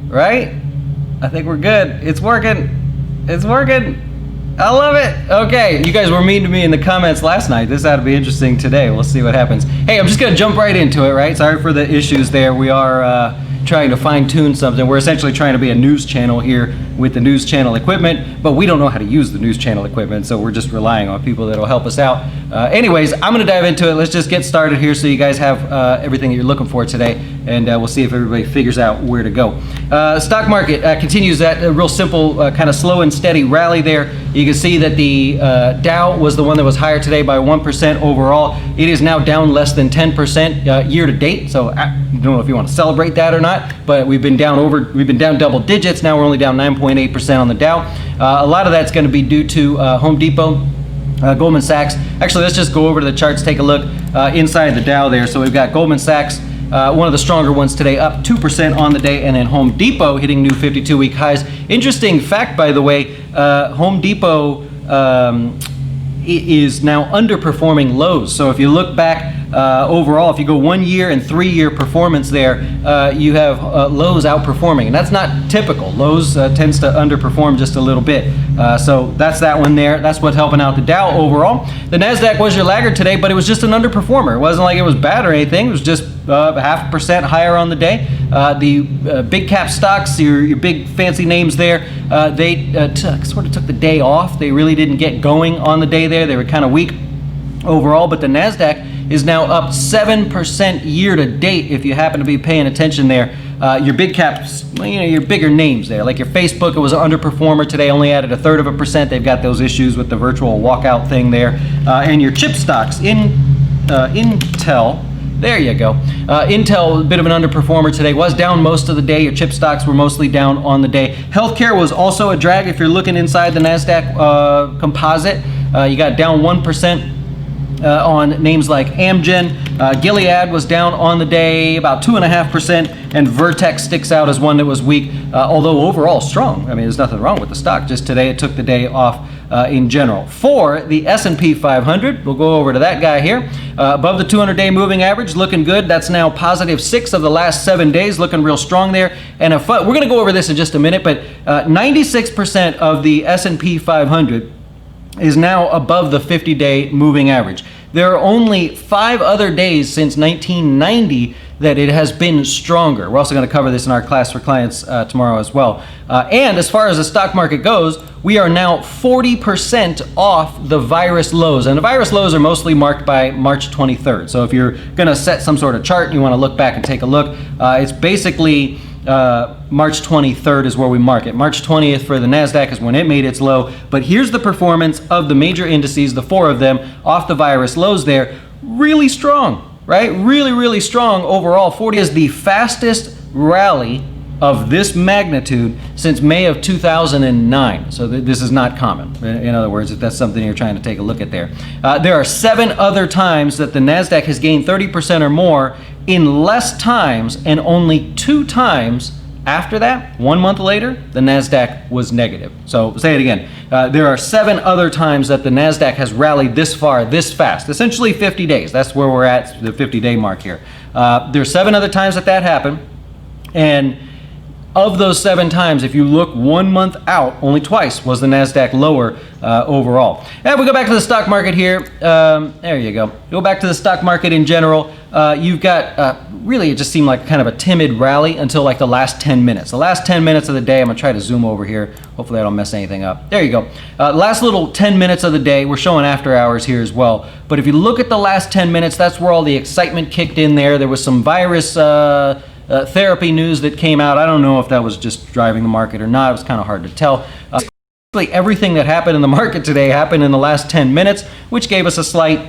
right? I think we're good. It's working. It's working. I love it. Okay, you guys were mean to me in the comments last night. This ought to be interesting today. We'll see what happens. Hey, I'm just gonna jump right into it, right? Sorry for the issues there. We are trying to fine tune something. We're essentially trying to be a news channel here with the news channel equipment, but we don't know how to use the news channel equipment, so we're just relying on people that'll help us out. Anyways, I'm gonna dive into it. Let's just get started here so you guys have everything that you're looking for today, and we'll see if everybody figures out where to go. Stock market continues that real simple, kind of slow and steady rally there. You can see that the Dow was the one that was higher today by 1% overall. It is now down less than 10% year to date, so I don't know if you want to celebrate that or not, but we've been down double digits. Now we're only down 9.8% on the Dow. A lot of that's going to be due to Home Depot, Goldman Sachs. Actually, let's just go over to the charts, take a look inside the Dow there. So we've got Goldman Sachs, one of the stronger ones today, up 2% on the day, and then Home Depot hitting new 52-week highs. Interesting fact, by the way, Home Depot is now underperforming Lowe's. So if you look back overall, if you go 1 year and 3 year performance there, you have Lowe's outperforming, and that's not typical. Lowe's tends to underperform just a little bit. So that's that one there. That's what's helping out the Dow overall. The NASDAQ was your laggard today, but it was just an underperformer. It wasn't like it was bad or anything. It was just 0.5% higher on the day. The big cap stocks, your big fancy names there, they sort of took the day off. They really didn't get going on the day there. They were kind of weak overall, but the NASDAQ is now up 7% year to date. If you happen to be paying attention there, your big caps, your bigger names there, like your Facebook, it was an underperformer today, only added 1/3%. They've got those issues with the virtual walkout thing there. And your chip stocks, Intel, there you go. Intel, a bit of an underperformer today, was down most of the day. Your chip stocks were mostly down on the day. Healthcare was also a drag if you're looking inside the NASDAQ composite. You got down 1%. On names like Amgen. Gilead was down on the day about 2.5%, and Vertex sticks out as one that was weak, although overall strong. I mean, there's nothing wrong with the stock. Just today it took the day off in general. For the S&P 500, we'll go over to that guy here. Above the 200-day moving average, looking good. That's now +6 of the last 7 days, looking real strong there. And we're going to go over this in just a minute, but 96% of the S&P 500 is now above the 50-day moving average. There are only 5 other days since 1990 that it has been stronger. We're also going to cover this in our class for clients tomorrow as well. And as far as the stock market goes, we are now 40% off the virus lows. And the virus lows are mostly marked by March 23rd. So if you're going to set some sort of chart and you want to look back and take a look, it's basically March 23rd is where we mark it. March 20th for the NASDAQ is when it made its low. But here's the performance of the major indices, the 4 of them, off the virus lows there. Really strong, right? Really, really strong overall. 40 is the fastest rally of this magnitude since May of 2009. So this is not common. In other words, if that's something you're trying to take a look at there. There are 7 other times that the NASDAQ has gained 30% or more in less times, and only 2 times after that, 1 month later, the NASDAQ was negative. So say it again. There are 7 other times that the NASDAQ has rallied this far, this fast, essentially 50 days. That's where we're at, the 50-day mark here. There are 7 other times that happened, and of those 7 times, if you look 1 month out, only twice was the NASDAQ lower overall. And we go back to the stock market here. There you go. Go back to the stock market in general. You've got, really it just seemed like kind of a timid rally until like the last 10 minutes. The last 10 minutes of the day, I'm gonna try to zoom over here. Hopefully I don't mess anything up. There you go. Last little 10 minutes of the day, we're showing after hours here as well. But if you look at the last 10 minutes, that's where all the excitement kicked in there. There was some virus therapy news that came out. I don't know if that was just driving the market or not. It was kind of hard to tell. Basically, everything that happened in the market today happened in the last 10 minutes, which gave us a slight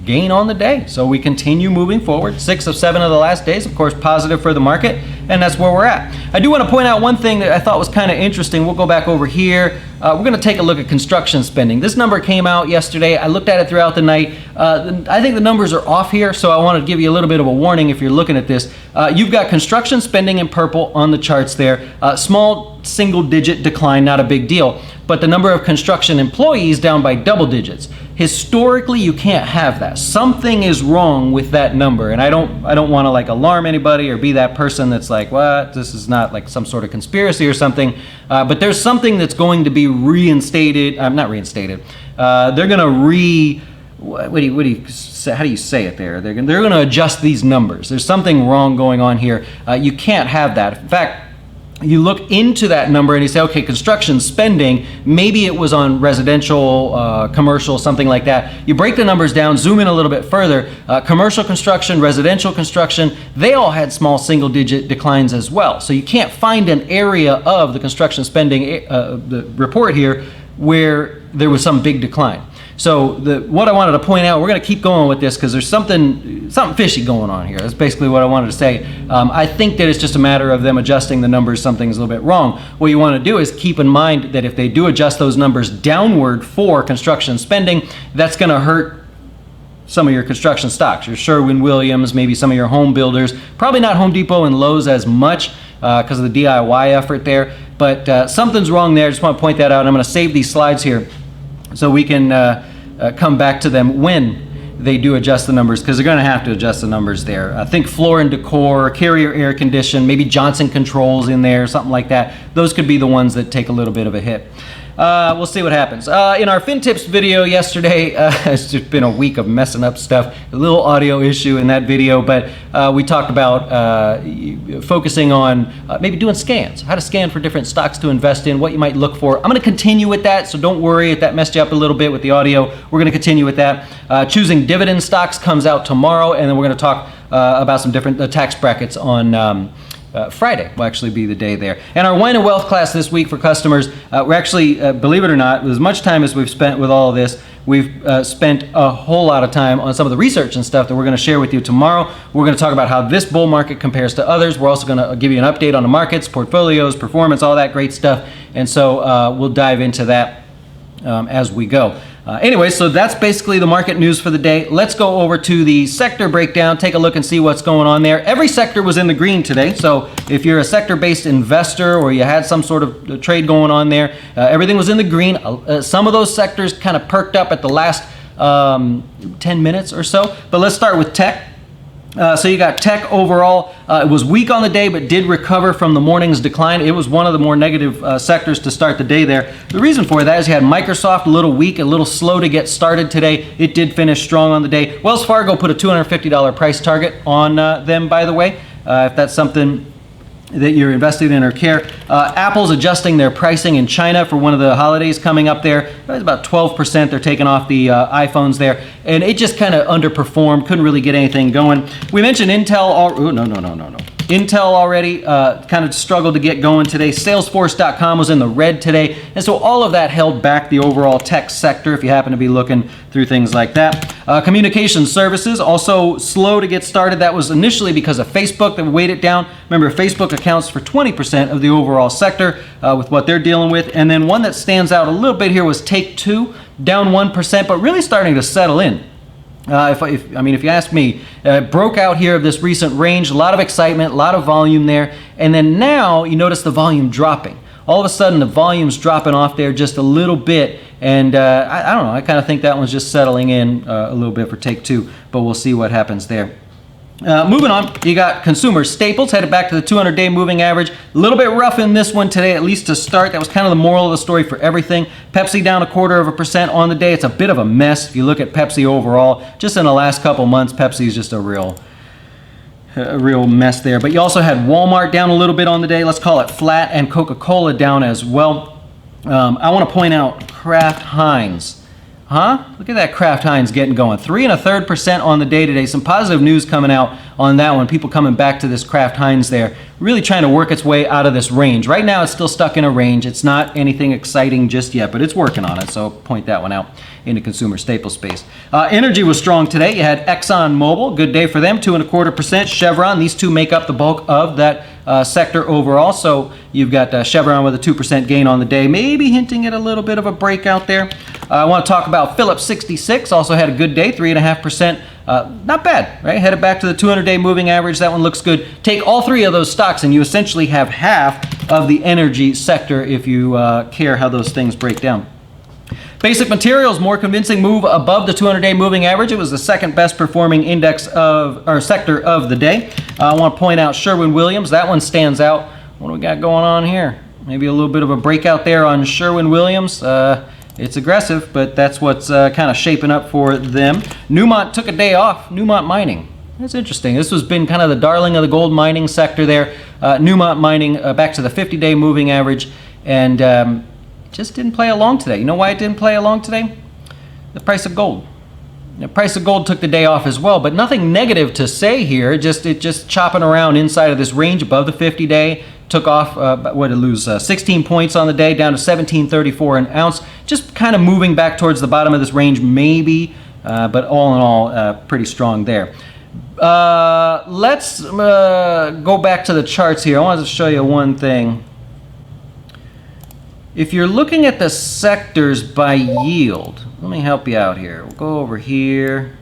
gain on the day. So we continue moving forward. 6 of 7 of the last days, of course, positive for the market, and that's where we're at. I do want to point out one thing that I thought was kind of interesting. We'll go back over here. we're going to take a look at construction spending. This number came out yesterday. I looked at it throughout the night. I think the numbers are off here, so I want to give you a little bit of a warning if you're looking at this. You've got construction spending in purple on the charts there. Small single-digit decline, not a big deal. But the number of construction employees down by double digits. Historically, you can't have that. Something is wrong with that number, and I don't want to like alarm anybody or be that person that's like, what? This is not like some sort of conspiracy or something. But there's something that's going to be reinstated. Not reinstated. They're going to how do you say it there? They're going to adjust these numbers. There's something wrong going on here. You can't have that. In fact, you look into that number and you say, okay, construction spending, maybe it was on residential, commercial, something like that. You break the numbers down, zoom in a little bit further. Commercial construction, residential construction, they all had small single-digit declines as well. So you can't find an area of the construction spending the report here where there was some big decline. So what I wanted to point out, we're going to keep going with this because there's something fishy going on here. That's basically what I wanted to say. I think that it's just a matter of them adjusting the numbers. Something's a little bit wrong. What you want to do is keep in mind that if they do adjust those numbers downward for construction spending, that's going to hurt some of your construction stocks. Your Sherwin-Williams, maybe some of your home builders. Probably not Home Depot and Lowe's as much because of the DIY effort there. But something's wrong there. I just want to point that out. I'm going to save these slides here so we can come back to them when they do adjust the numbers, because they're going to have to adjust the numbers there. I think Floor and Decor, Carrier Air Condition, maybe Johnson Controls in there, something like that. Those could be the ones that take a little bit of a hit. We'll see what happens. In our FinTips video yesterday, it's just been a week of messing up stuff. A little audio issue in that video, but we talked about focusing on maybe doing scans, how to scan for different stocks to invest in, what you might look for. I'm going to continue with that, so don't worry if that messed you up a little bit with the audio. We're going to continue with that. Choosing dividend stocks comes out tomorrow, and then we're going to talk about some different tax brackets on Friday will actually be the day there. And our Wine and Wealth class this week for customers, we're actually, believe it or not, as much time as we've spent with all of this, we've spent a whole lot of time on some of the research and stuff that we're going to share with you tomorrow. We're going to talk about how this bull market compares to others. We're also going to give you an update on the markets, portfolios, performance, all that great stuff. And so we'll dive into that as we go. Anyway, so that's basically the market news for the day. Let's go over to the sector breakdown, take a look and see what's going on there. Every sector was in the green today, so if you're a sector-based investor or you had some sort of trade going on there, everything was in the green. Some of those sectors kind of perked up at the last 10 minutes or so, but let's start with tech. So you got tech overall. It was weak on the day, but did recover from the morning's decline. It was one of the more negative sectors to start the day there. The reason for that is you had Microsoft a little weak, a little slow to get started today. It did finish strong on the day. Wells Fargo put a $250 price target on them, by the way, if that's something that you're invested in or care. Apple's adjusting their pricing in China for one of the holidays coming up there. It's about 12%. They're taking off the iPhones there. And it just kind of underperformed. Couldn't really get anything going. We mentioned Intel. Intel already kind of struggled to get going today. Salesforce.com was in the red today. And so all of that held back the overall tech sector if you happen to be looking through things like that. Communication services also slow to get started. That was initially because of Facebook that weighed it down. Remember, Facebook accounts for 20% of the overall sector with what they're dealing with. And then one that stands out a little bit here was Take-Two, down 1%, but really starting to settle in. If you ask me, broke out here of this recent range, a lot of excitement, a lot of volume there, and then now you notice the volume dropping. All of a sudden the volume's dropping off there just a little bit, and I don't know, I kind of think that one's just settling in a little bit for Take-Two, but we'll see what happens there. Moving on, you got consumer staples headed back to the 200-day moving average. A little bit rough in this one today, at least to start. That was kind of the moral of the story for everything. Pepsi down 0.25% on the day. It's a bit of a mess if you look at Pepsi overall. Just in the last couple months, Pepsi is just a real mess there. But you also had Walmart down a little bit on the day. Let's call it flat, and Coca-Cola down as well. I want to point out Kraft Heinz. Look at that Kraft Heinz getting going. 3.33% on the day today. Some positive news coming out on that one. People coming back to this Kraft Heinz there. really trying to work its way out of this range. Right now it's still stuck in a range. It's not anything exciting just yet, but it's working on it, so I'll point that one out in the consumer staple space. Energy was strong today. You had ExxonMobil, good day for them, 2.25%. Chevron, these two make up the bulk of that sector overall, so you've got Chevron with a 2% gain on the day, maybe hinting at a little bit of a breakout there. I want to talk about Phillips 66, also had a good day, 3.5%. Not bad, right? Headed back to the 200-day moving average. That one looks good. Take all three of those stocks and you essentially have half of the energy sector if you care how those things break down. Basic materials, more convincing move above the 200-day moving average. It was the second best performing index of or sector of the day. I want to point out Sherwin-Williams. That one stands out. What do we got going on here? Maybe a little bit of a breakout there on Sherwin-Williams. It's aggressive, but that's what's kind of shaping up for them. Newmont took a day off. Newmont Mining. That's interesting. This has been kind of the darling of the gold mining sector there. Newmont Mining back to the 50-day moving average, and just didn't play along today. You know why it didn't play along today? The price of gold. The price of gold took the day off as well, but nothing negative to say here. It just chopping around inside of this range above the 50-day. Took off, what did it lose? 16 points on the day, down to 17.34 an ounce. Just kind of moving back towards the bottom of this range, maybe, but all in all, pretty strong there. Let's go back to the charts here. I wanted to show you one thing. If you're looking at the sectors by yield, let me help you out here. We'll go over here.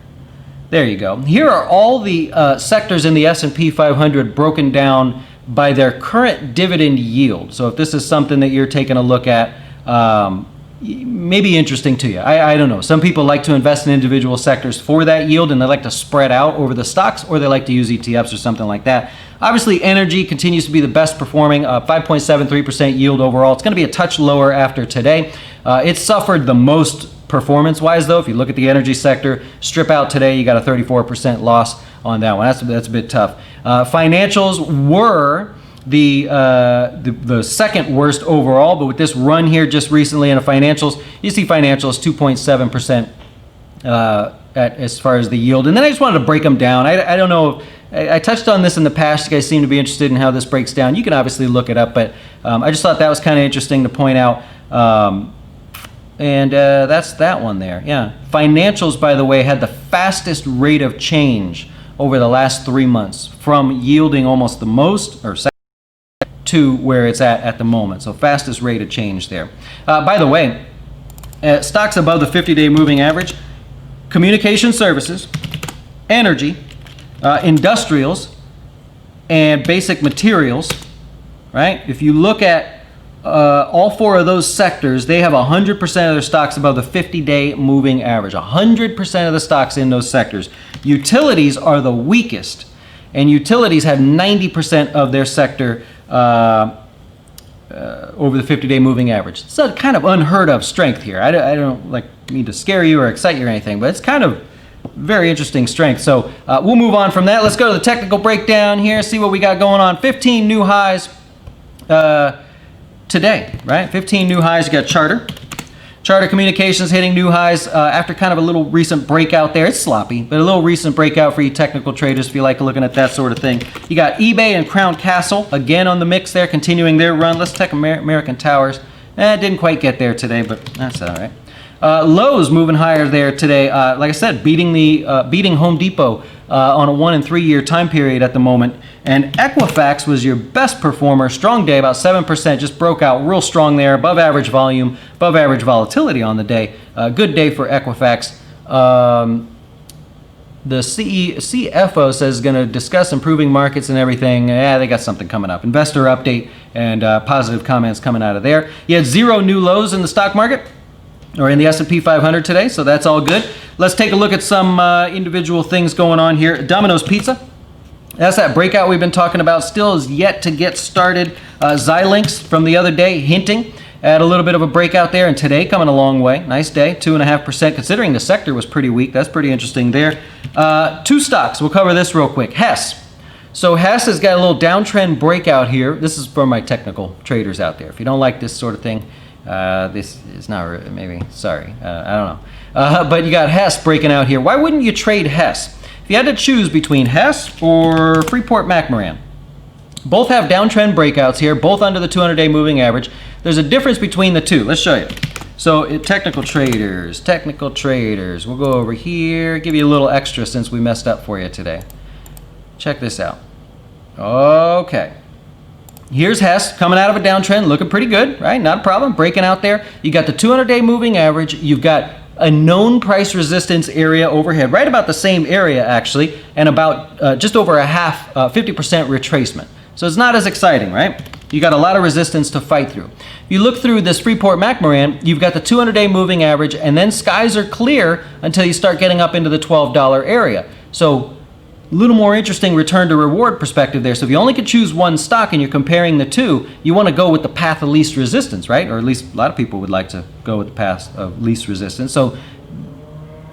There you go. Here are all the sectors in the S&P 500 broken down by their current dividend yield. So if this is something that you're taking a look at, may be interesting to you. I don't know. Some people like to invest in individual sectors for that yield, and they like to spread out over the stocks, or they like to use ETFs or something like that. Obviously, energy continues to be the best performing, 5.73% yield overall. It's going to be a touch lower after today. It suffered the most performance-wise, though. If you look at the energy sector, strip out today, you got a 34% loss on that one. That's a bit tough. Financials were the second worst overall, but with this run here just recently in the financials, you see financials 2.7% as far as the yield. And then I just wanted to break them down. I don't know. I touched on this in the past. You guys seem to be interested in how this breaks down. You can obviously look it up, but I just thought that was kind of interesting to point out. And that's that one there. Yeah. Financials, by the way, had the fastest rate of change over the last 3 months, from yielding almost the most or to where it's at the moment. So fastest rate of change there. By the way, stocks above the 50-day moving average: communication services, energy, industrials, and basic materials. Right? If you look at all four of those sectors, they have 100% of their stocks above the 50-day moving average. 100% of the stocks in those sectors. Utilities are the weakest, and utilities have 90% of their sector over the 50-day moving average. It's a kind of unheard of strength here. I don't mean to scare you or excite you or anything, but it's kind of very interesting strength. So we'll move on from that. Let's go to the technical breakdown here, see what we got going on. 15 new highs today, right? 15 new highs. You got Charter. Charter Communications hitting new highs after kind of a little recent breakout there. It's sloppy, but a little recent breakout for you technical traders if you like looking at that sort of thing. You got eBay and Crown Castle again on the mix there, continuing their run. Let's take American Towers. Didn't quite get there today, but that's all right. Lowe's moving higher there today. Like I said, beating Home Depot on a 1 and 3 year time period at the moment. And Equifax was your best performer. Strong day, about 7%. Just broke out real strong there. Above average volume, above average volatility on the day. Good day for Equifax. The CFO says going to discuss improving markets and everything. They got something coming up. Investor update and positive comments coming out of there. You had 0 new lows in the stock market, or in the S&P 500 today, so that's all good. Let's take a look at some individual things going on here. Domino's Pizza. That's that breakout we've been talking about. Still is yet to get started. Xilinx from the other day hinting at a little bit of a breakout there, and today coming a long way. Nice day, 2.5%, considering the sector was pretty weak. That's pretty interesting there. 2 stocks. We'll cover this real quick. Hess. So Hess has got a little downtrend breakout here. This is for my technical traders out there. If you don't like this sort of thing, this is not maybe, sorry, I don't know. But you got Hess breaking out here. Why wouldn't you trade Hess? If you had to choose between Hess or Freeport-McMoRan, Both have downtrend breakouts here, both under the 200-day moving average. There's a difference between the two. Let's show you. So technical traders, we'll go over here, give you a little extra since we messed up for you today. Check this out. Okay. Here's Hess coming out of a downtrend, looking pretty good, right? Not a problem, breaking out there. You got the 200-day moving average. You've got a known price resistance area overhead, right about the same area actually, and about just over a half, 50% retracement. So it's not as exciting, right? You got a lot of resistance to fight through. You look through this Freeport-McMoran, you've got the 200-day moving average, and then skies are clear until you start getting up into the $12 area. So a little more interesting return to reward perspective there. So if you only could choose one stock and you're comparing the two, you want to go with the path of least resistance, right? Or at least a lot of people would like to go with the path of least resistance. So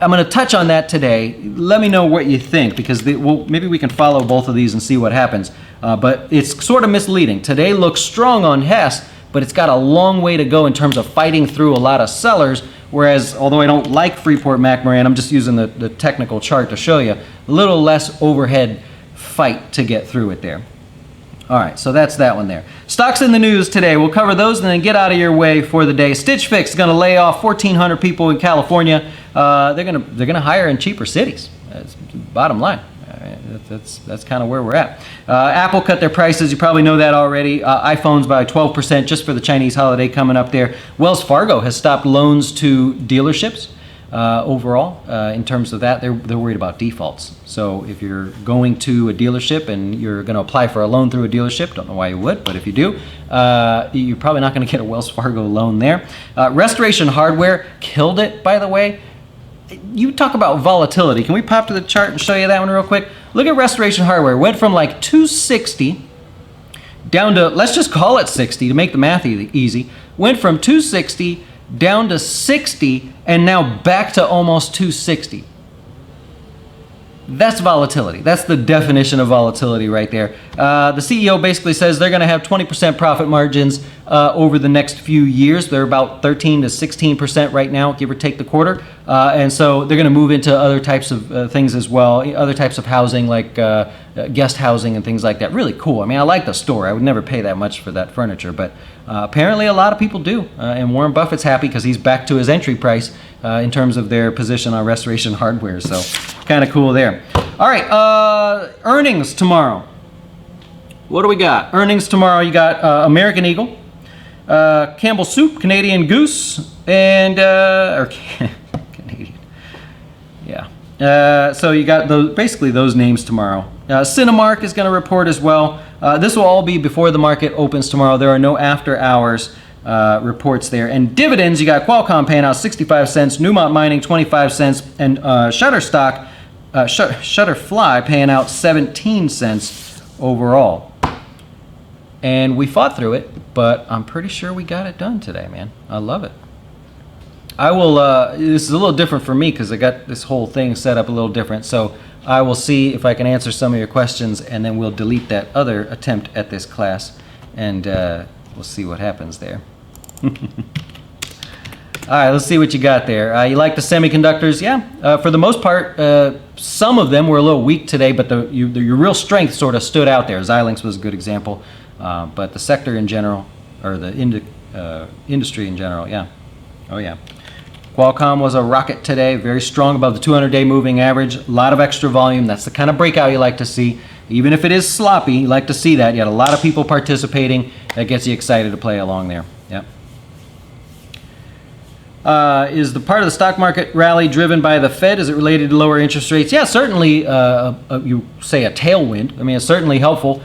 I'm going to touch on that today. Let me know what you think, because maybe we can follow both of these and see what happens. But it's sort of misleading. Today looks strong on Hess, but it's got a long way to go in terms of fighting through a lot of sellers. Whereas, although I don't like Freeport-McMoran, I'm just using the technical chart to show you, a little less overhead fight to get through it there. All right, so that's that one there. Stocks in the news today. We'll cover those and then get out of your way for the day. Stitch Fix is going to lay off 1,400 people in California. They're gonna hire in cheaper cities. That's bottom line. That's kind of where we're at. Apple cut their prices. You probably know that already. iPhones by 12% just for the Chinese holiday coming up there. Wells Fargo has stopped loans to dealerships. Overall, in terms of that, they're worried about defaults. So if you're going to a dealership and you're going to apply for a loan through a dealership, don't know why you would, but if you do, you're probably not going to get a Wells Fargo loan there. Restoration Hardware killed it, by the way. You talk about volatility. Can we pop to the chart and show you that one real quick? Look at Restoration Hardware. Went from like 260 down to, let's just call it 60 to make the math easy. Went from 260 down to 60 and now back to almost 260. That's volatility. That's the definition of volatility right there. The CEO basically says they're going to have 20% profit margins over the next few years. They're about 13 to 16% right now, give or take the quarter. And so they're going to move into other types of things as well, other types of housing like guest housing and things like that. Really cool. I mean, I like the store. I would never pay that much for that furniture, but apparently a lot of people do. And Warren Buffett's happy because he's back to his entry price in terms of their position on Restoration Hardware. So kind of cool there. All right, earnings tomorrow. What do we got? Earnings tomorrow, you got American Eagle, Campbell Soup, Canadian Goose, and, or Canadian, yeah. So you got those, basically those names tomorrow. Cinemark is going to report as well. This will all be before the market opens tomorrow. There are no after hours reports there. And dividends, you got Qualcomm paying out 65 cents, Newmont Mining 25 cents, and Shutterstock, Shutterfly paying out 17 cents overall. And we fought through it, but I'm pretty sure we got it done today, man. I love it. I will, this is a little different for me because I got this whole thing set up a little different. So I will see if I can answer some of your questions, and then we'll delete that other attempt at this class, and we'll see what happens there. All right, let's see what you got there. You like the semiconductors? Yeah, for the most part, some of them were a little weak today, but your real strength sort of stood out there. Xilinx was a good example, but the sector in general, or the industry in general, yeah. Oh yeah. Qualcomm was a rocket today, very strong above the 200-day moving average. A lot of extra volume. That's the kind of breakout you like to see. Even if it is sloppy, you like to see that. You had a lot of people participating. That gets you excited to play along there. Yep. Is the part of the stock market rally driven by the Fed? Is it related to lower interest rates? Yeah, certainly you say a tailwind. I mean, it's certainly helpful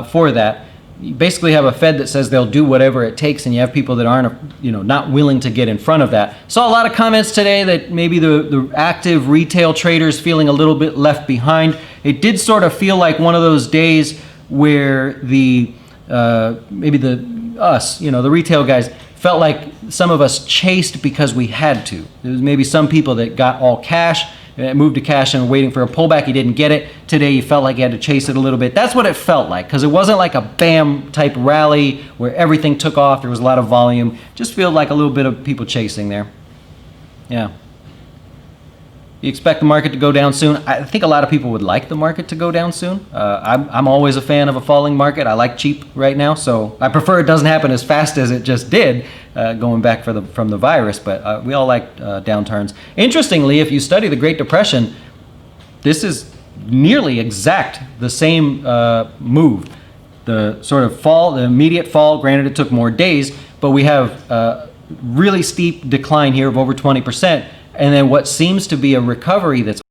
for that. You basically have a Fed that says they'll do whatever it takes, and you have people that aren't, not willing to get in front of that. Saw a lot of comments today that maybe the active retail traders feeling a little bit left behind. It did sort of feel like one of those days where the retail guys felt like some of us chased because we had to. There was maybe some people that got all cash, moved to cash and were waiting for a pullback. You didn't get it. Today you felt like you had to chase it a little bit. That's what it felt like, because it wasn't like a bam type rally where everything took off. There was a lot of volume. Just felt like a little bit of people chasing there. Yeah. You expect the market to go down soon. I think a lot of people would like the market to go down soon. I'm always a fan of a falling market. I like cheap right now, so I prefer it doesn't happen as fast as it just did going back from the virus, but we all like downturns. Interestingly, if you study the Great Depression, this is nearly exact the same move. The sort of fall, the immediate fall, granted it took more days, but we have a really steep decline here of over 20%. And then what seems to be a recovery that's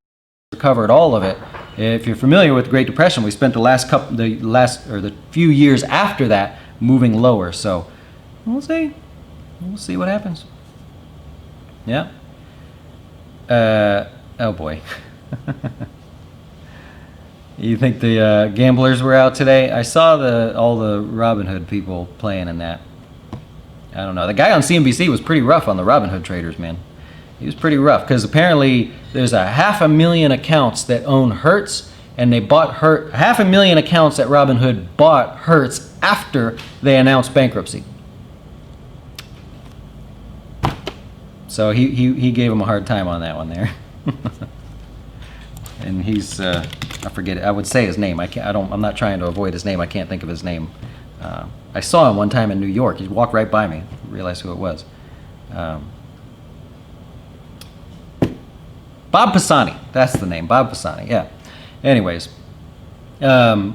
recovered all of it. If you're familiar with the Great Depression, we spent the few years after that moving lower. So we'll see what happens. Yeah. Oh boy. You think the gamblers were out today? I saw all the Robin Hood people playing in that. I don't know. The guy on CNBC was pretty rough on the Robin Hood traders, man. He was pretty rough because apparently there's 500,000 accounts that own Hertz, and they bought 500,000 accounts that Robinhood bought Hertz after they announced bankruptcy. So he gave him a hard time on that one there. And he's I forget it. I would say his name. I'm not trying to avoid his name. I can't think of his name. I saw him one time in New York. He walked right by me. I realized who it was. Bob Pisani, that's the name, Bob Pisani, yeah. Anyways, yeah,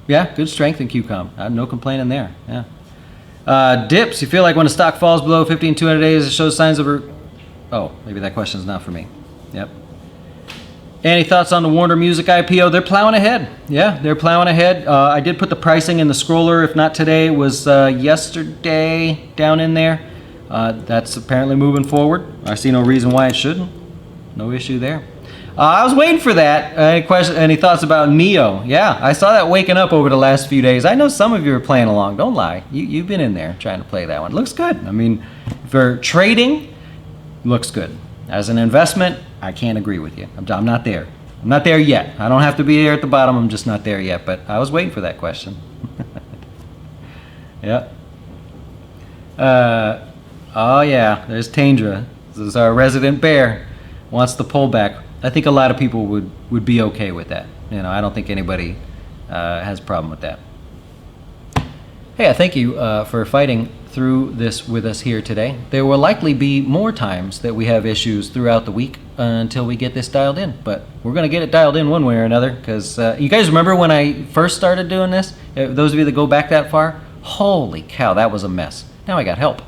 good strength in QCOM. No complaining there, yeah. Dips, you feel like when a stock falls below 15,200 days, it shows signs of oh, maybe that question's not for me. Yep. Any thoughts on the Warner Music IPO? They're plowing ahead. Yeah, they're plowing ahead. I did put the pricing in the scroller. If not today, it was yesterday down in there. That's apparently moving forward. I see no reason why it shouldn't. No issue there. I was waiting for that. Any thoughts about NEO? Yeah, I saw that waking up over the last few days. I know some of you are playing along. Don't lie. You've been in there trying to play that one. Looks good. I mean, for trading, looks good. As an investment, I can't agree with you. I'm not there. I'm not there yet. I don't have to be there at the bottom. I'm just not there yet. But I was waiting for that question. Yeah. Oh yeah, there's Tandra. This is our resident bear. Wants the pullback. I think a lot of people would be okay with that. You know, I don't think anybody has a problem with that. Hey, I thank you for fighting through this with us here today. There will likely be more times that we have issues throughout the week until we get this dialed in, but we're going to get it dialed in one way or another, because you guys remember when I first started doing this? Those of you that go back that far, holy cow, that was a mess. Now I got help,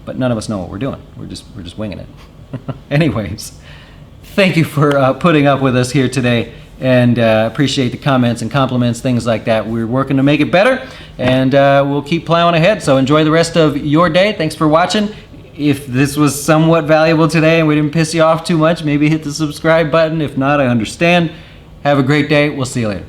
but none of us know what we're doing. We're just winging it. Anyways, thank you for putting up with us here today, and appreciate the comments and compliments, things like that. We're working to make it better, and we'll keep plowing ahead. So enjoy the rest of your day. Thanks for watching. If this was somewhat valuable today and we didn't piss you off too much, maybe hit the subscribe button. If not, I understand. Have a great day. We'll see you later.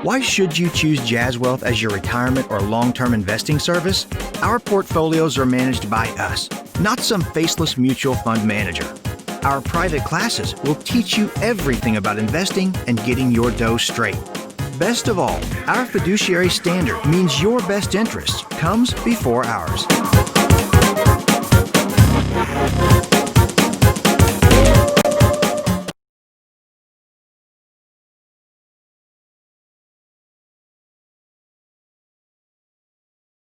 Why should you choose Jazz Wealth as your retirement or long-term investing service? Our portfolios are managed by us, not some faceless mutual fund manager. Our private classes will teach you everything about investing and getting your dough straight. Best of all, our fiduciary standard means your best interest comes before ours.